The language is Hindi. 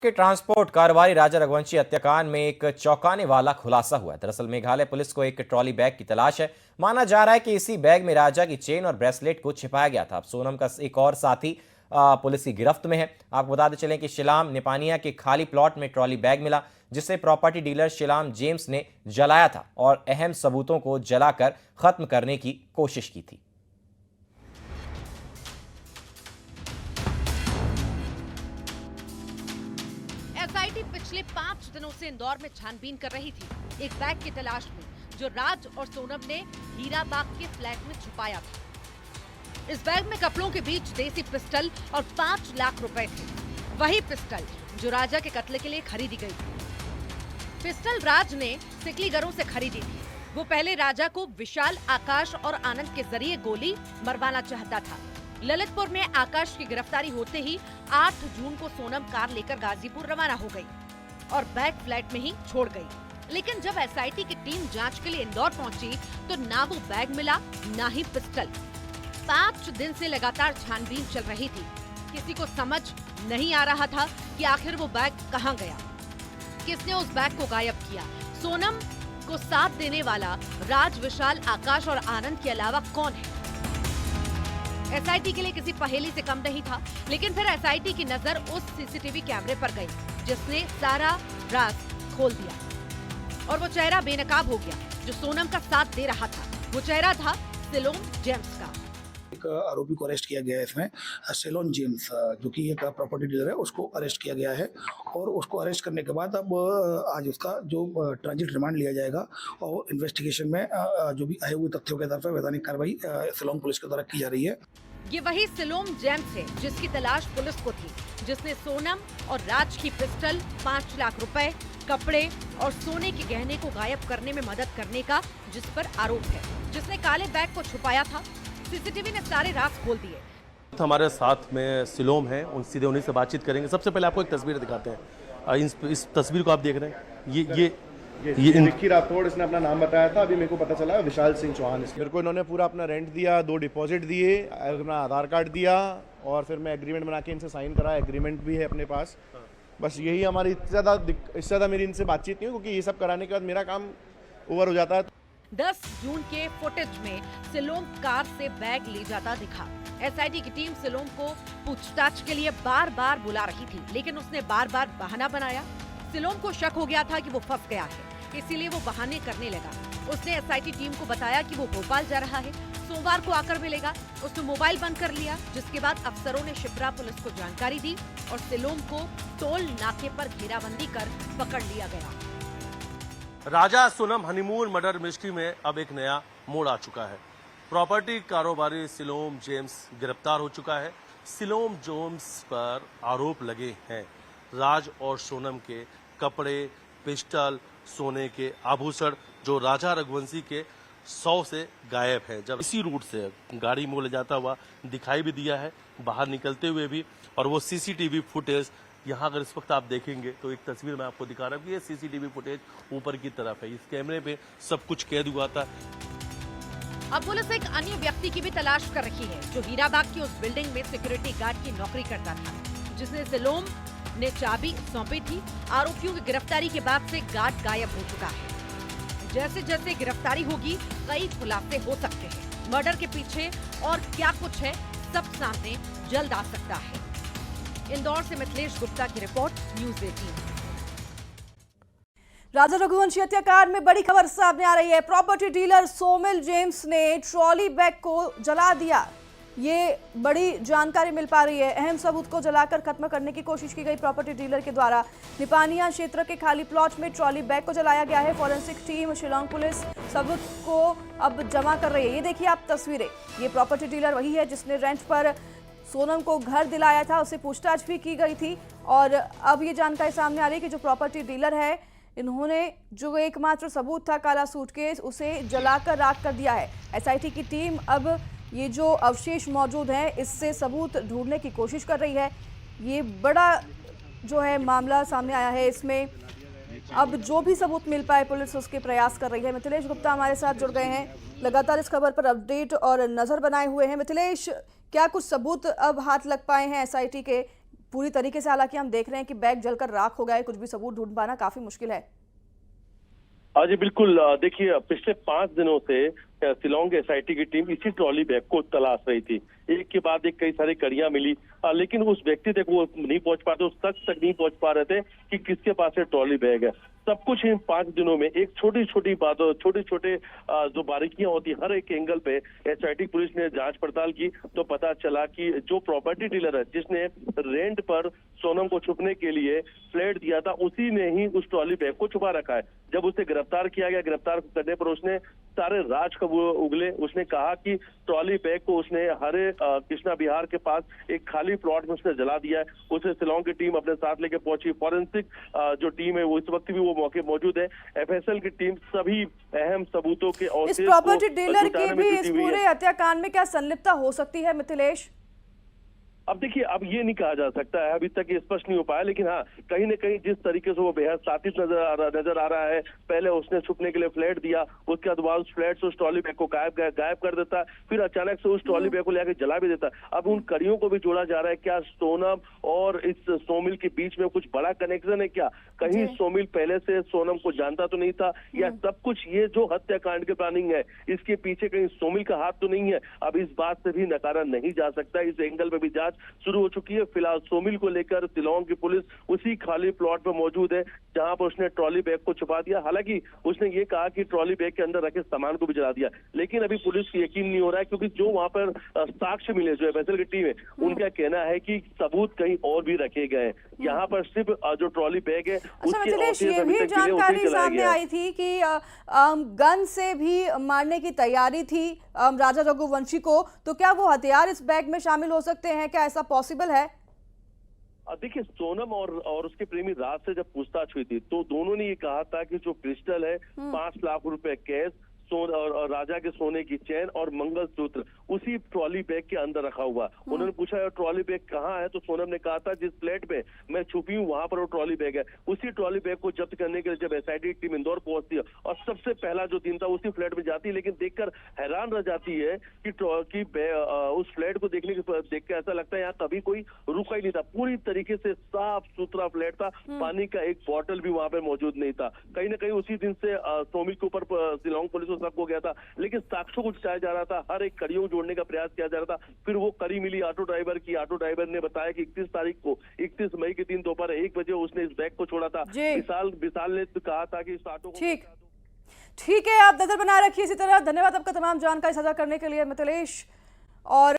के ट्रांसपोर्ट कारोबारी राजा रघुवंशी हत्याकांड में एक चौंकाने वाला खुलासा हुआ है। दरअसल मेघालय पुलिस को एक ट्रॉली बैग की तलाश है। माना जा रहा है कि इसी बैग में राजा की चेन और ब्रेसलेट को छिपाया गया था। अब सोनम का एक और साथी पुलिस की गिरफ्त में है। आपको बताते चलें कि शिलाम निपानिया के खाली प्लॉट में ट्रॉली बैग मिला, जिसे प्रॉपर्टी डीलर शिलाम जेम्स ने जलाया था और अहम सबूतों को जलाकर खत्म करने की कोशिश की थी। एसआईटी पिछले 5 दिनों से इंदौर में छानबीन कर रही थी एक बैग की तलाश में, जो राज और सोनम ने हीरा बाग के फ्लैट में छुपाया था। इस बैग में कपड़ों के बीच देसी पिस्टल और 5 लाख रुपए थे। वही पिस्टल जो राजा के कत्ल के लिए खरीदी गई थी। पिस्टल राज ने सिकलीगरों से खरीदी थी। वो पहले राजा को विशाल, आकाश और आनंद के जरिए गोली मरवाना चाहता था। ललितपुर में आकाश की गिरफ्तारी होते ही 8 जून को सोनम कार लेकर गाजीपुर रवाना हो गई और बैग फ्लैट में ही छोड़ गई। लेकिन जब एसआईटी की टीम जांच के लिए इंदौर पहुंची तो ना वो बैग मिला, ना ही पिस्टल। 5 दिन से लगातार छानबीन चल रही थी। किसी को समझ नहीं आ रहा था कि आखिर वो बैग कहां गया, किसने उस बैग को गायब किया। सोनम को साथ देने वाला राज, विशाल, आकाश और आनंद के अलावा कौन है? एसआईटी के लिए किसी पहेली से कम नहीं था। लेकिन फिर एसआईटी की नजर उस सीसीटीवी कैमरे पर गई जिसने सारा राज खोल दिया और वो चेहरा बेनकाब हो गया जो सोनम का साथ दे रहा था। वो चेहरा था सिलोम जेम्स का। एक आरोपी को अरेस्ट किया गया है इसमें, सेलोन जेम्स, जो कि एक प्रॉपर्टी डीलर है, उसको अरेस्ट किया गया है। और उसको अरेस्ट करने के बाद अब आज उसका जो ट्रांजिट रिमांड लिया जाएगा और इन्वेस्टिगेशन में जो भी आए हुए तथ्यों के आधार पर वैधानिक कार्रवाई शिलोंग पुलिस के द्वारा की जा रही है। ये वही सिलोम जेम्स है जिसकी तलाश पुलिस को थी, जिसने सोनम और राज की पिस्टल, 5 लाख रुपए, कपड़े और सोने के गहने को गायब करने में मदद करने का जिस पर आरोप है, जिसने काले बैग को छुपाया था। सीसीटीवी ने सारे राज खोल दिए। हमारे साथ में सिलोम है, सीधे उन्हीं से बातचीत करेंगे। सबसे पहले आपको एक तस्वीर दिखाते हैं। इस तस्वीर को आप देख रहे हैं, ये विक्की राठौड़, इसने अपना नाम बताया था। अभी मेरे को पता चला विशाल सिंह चौहान। मेरे को इन्होंने पूरा अपना रेंट दिया, 2 डिपॉजिट दिए, अपना आधार कार्ड दिया और फिर मैं एग्रीमेंट बना के इनसे साइन करा। एग्रीमेंट भी है अपने पास। बस यही हमारी इससे ज़्यादा मेरी इनसे बातचीत नहीं हुई, क्योंकि ये सब कराने के बाद मेरा काम ओवर हो जाता है। 10 जून के फुटेज में सिलोम कार से बैग ले जाता दिखा। एसआईटी की टीम सिलोम को पूछताछ के लिए बार बार बुला रही थी, लेकिन उसने बार बार बहाना बनाया। सिलोम को शक हो गया था कि वो फंस गया है, इसीलिए वो बहाने करने लगा। उसने एसआईटी टीम को बताया कि वो भोपाल जा रहा है, सोमवार को आकर मिलेगा। उसने मोबाइल बंद कर लिया, जिसके बाद अफसरों ने शिप्रा पुलिस को जानकारी दी और सिलोम को टोल नाके पर घेराबंदी कर पकड़ लिया गया। राजा सोनम हनीमून मर्डर मिस्ट्री में अब एक नया मोड़ आ चुका है। प्रॉपर्टी कारोबारी सिलोम जेम्स गिरफ्तार हो चुका है। सिलोम जेम्स पर आरोप लगे हैं राज और सोनम के कपड़े, पिस्टल, सोने के आभूषण जो राजा रघुवंशी के 100 से गायब है। जब इसी रूट से गाड़ी में ले जाता हुआ दिखाई भी दिया है, बाहर निकलते हुए भी। और वो सीसीटीवी फुटेज यहाँ अगर इस वक्त आप देखेंगे तो एक तस्वीर मैं आपको दिखा रहा हूँ कि ये सीसीटीवी फुटेज ऊपर की तरफ है। इस कैमरे पे सब कुछ कैद हुआ था। अब पुलिस एक अन्य व्यक्ति की भी तलाश कर रही है जो हीराबाग की उस बिल्डिंग में सिक्योरिटी गार्ड की नौकरी करता था, जिसने सिलोम ने चाबी सौंपी थी। आरोपियों की गिरफ्तारी के बाद से गार्ड गायब हो चुका है। जैसे जैसे गिरफ्तारी होगी कई खुलासे हो सकते हैं। मर्डर के पीछे और क्या कुछ है, सब सामने जल्द आ सकता है। इंदौर से मिथिलेश गुप्ता की रिपोर्ट, न्यूज़ 18। राजा रघुवंशी हत्याकांड में बड़ी खबर सामने आ रही है। प्रॉपर्टी डीलर सोमिल जेम्स ने ट्रॉली बैग को जला दिया। ये बड़ी जानकारी मिल पा रही है। अहम सबूत को जलाकर खत्म करने की कोशिश की गई प्रॉपर्टी डीलर के द्वारा। निपानिया क्षेत्र के खाली प्लॉट में ट्रॉली बैग को जलाया गया है। फॉरेंसिक टीम, शिलोंग पुलिस सबूत को अब जमा कर रही है। ये देखिए आप तस्वीरें। ये प्रॉपर्टी डीलर वही है जिसने रेंट पर सोनम को घर दिलाया था, उससे पूछताछ भी की गई थी। और अब ये जानकारी सामने आ रही है कि जो प्रॉपर्टी डीलर है, इन्होंने जो एकमात्र सबूत था काला सूटकेस, उसे जलाकर राख कर दिया है। एसआईटी की टीम अब ये जो अवशेष मौजूद हैं इससे सबूत ढूंढने की कोशिश कर रही है। ये बड़ा जो है मामला सामने आया है। इसमें अब जो भी सबूत मिल पाए पुलिस उसके प्रयास कर रही है। मिथिलेश गुप्ता हमारे साथ जुड़ गए हैं, लगातार इस खबर पर अपडेट और नजर बनाए हुए हैं। मिथिलेश, क्या कुछ सबूत अब हाथ लग पाए हैं एसआईटी के पूरी तरीके से, हालांकि हम देख रहे हैं कि बैग जलकर राख हो गया है, कुछ भी सबूत ढूंढ पाना काफी मुश्किल है। हाँ जी बिल्कुल। देखिए पिछले 5 दिनों से शिलोंग एसआईटी की टीम इसी ट्रॉली बैग को तलाश रही थी। एक के बाद एक कई सारी कड़ियां मिली, लेकिन उस व्यक्ति तक वो नहीं पहुंच पाते, उस शख्स तक नहीं पहुंच पा रहे थे कि किसके पास ये ट्रॉली बैग है। सब कुछ इन 5 दिनों में एक छोटी छोटी बातों, छोटे छोटे जो बारीकियां होती हर एक एंगल पे एसआईटी पुलिस ने जांच पड़ताल की तो पता चला कि जो प्रॉपर्टी डीलर है जिसने रेंट पर सोनम को छुपने के लिए फ्लैट दिया था, उसी ने ही उस ट्रॉली बैग को छुपा रखा है। जब उसे गिरफ्तार किया गया, गिरफ्तार करने पर उसने सारे राज कब उगले। उसने कहा कि ट्रॉली बैग को उसने हरे कृष्णा विहार के पास एक खाली प्लॉट में उसने जला दिया है। उसे शिलोंग की टीम अपने साथ लेके पहुंची। फॉरेंसिक जो टीम है वो इस वक्त भी वो मौके मौजूद है। एफएसएल की टीम सभी अहम सबूतों के और इस प्रॉपर्टी डीलर की भी इस पूरे हत्याकांड में क्या संलिप्तता हो सकती है मिथिलेश? अब देखिए, अब ये नहीं कहा जा सकता है, अभी तक ये स्पष्ट नहीं हो पाया, लेकिन हाँ कहीं न कहीं जिस तरीके से वो बेहद साथी नजर आ रहा है। पहले उसने छुपने के लिए फ्लैट दिया, उसके बाद उस फ्लैट से उस ट्रॉली बैग को गायब कर देता, फिर अचानक से उस ट्रॉली बैग को लेकर जला भी देता। अब उन कड़ियों को भी जोड़ा जा रहा है। क्या सोनम और इस सोमिल के बीच में कुछ बड़ा कनेक्शन है? क्या कहीं सोमिल पहले से सोनम को जानता तो नहीं था, या सब कुछ ये जो हत्याकांड की प्लानिंग है इसके पीछे कहीं सोमिल का हाथ तो नहीं है? अब इस बात से भी नकारा नहीं जा सकता। इस एंगल पे भी जांच शुरू हो चुकी है। फिलहाल सोमिल को लेकर शिलोंग की पुलिस उसी खाली प्लॉट पर मौजूद है जहां पर उसने ट्रॉली बैग को छुपा दिया। हालांकि उसने ये कहा कि ट्रॉली बैग के अंदर रखे सामान को भी जला दिया, लेकिन अभी पुलिस को यकीन नहीं हो रहा है, क्योंकि जो वहां पर साक्ष्य मिले, जो एफएसएल की टीम है, उनका कहना है कि सबूत कहीं और भी रखे गए हैं। यहाँ पर सिर्फ जो ट्रॉली बैग है अच्छा मिथिलेश, ये भी जानकारी सामने आई थी कि गन से भी मारने की तैयारी थी राजा रघुवंशी को, तो क्या वो हथियार इस बैग में शामिल हो सकते हैं? क्या ऐसा पॉसिबल है? देखिए, सोनम और उसके प्रेमी राज से जब पूछताछ हुई थी तो दोनों ने ये कहा था कि जो क्रिस्टल है 5 लाख रुपए कैश, और राजा के सोने की चेन और मंगलसूत्र उसी ट्रॉली बैग के अंदर रखा हुआ। उन्होंने पूछा ट्रॉली बैग कहाँ है, तो सोनम ने कहा था जिस फ्लैट पे मैं छुपी हूँ वहां पर वो ट्रॉली बैग है। उसी ट्रॉली बैग को जब्त करने के लिए जब एसआईटी टीम इंदौर पहुंचती है और सबसे पहला जो दिन था उसी फ्लैट में जाती है, लेकिन देखकर हैरान रह जाती है कि उस फ्लैट को देख के ऐसा लगता है यहाँ कभी कोई रुका ही नहीं था। पूरी तरीके से साफ सुथरा फ्लैट था, पानी का एक बॉटल भी वहां पर मौजूद नहीं था। कहीं ना कहीं उसी दिन से सोमिल के ऊपर शिलोंग पुलिस शक हो गया था, लेकिन साक्ष्यों को जुटाया जा रहा था, हर एक कड़ियों को जोड़ने का प्रयास किया जा रहा था। फिर वो कड़ी मिली ऑटो ड्राइवर की। ऑटो ड्राइवर ने बताया कि 31 मई के दिन दोपहर 1 बजे उसने इस बैग को छोड़ा था। विशाल ने कहा था कि इस ऑटो को ठीक है, आप नजर बनाए रखिए इसी तरह। धन्यवाद आपका तमाम जानकारी साझा करने के लिए मिथिलेश। और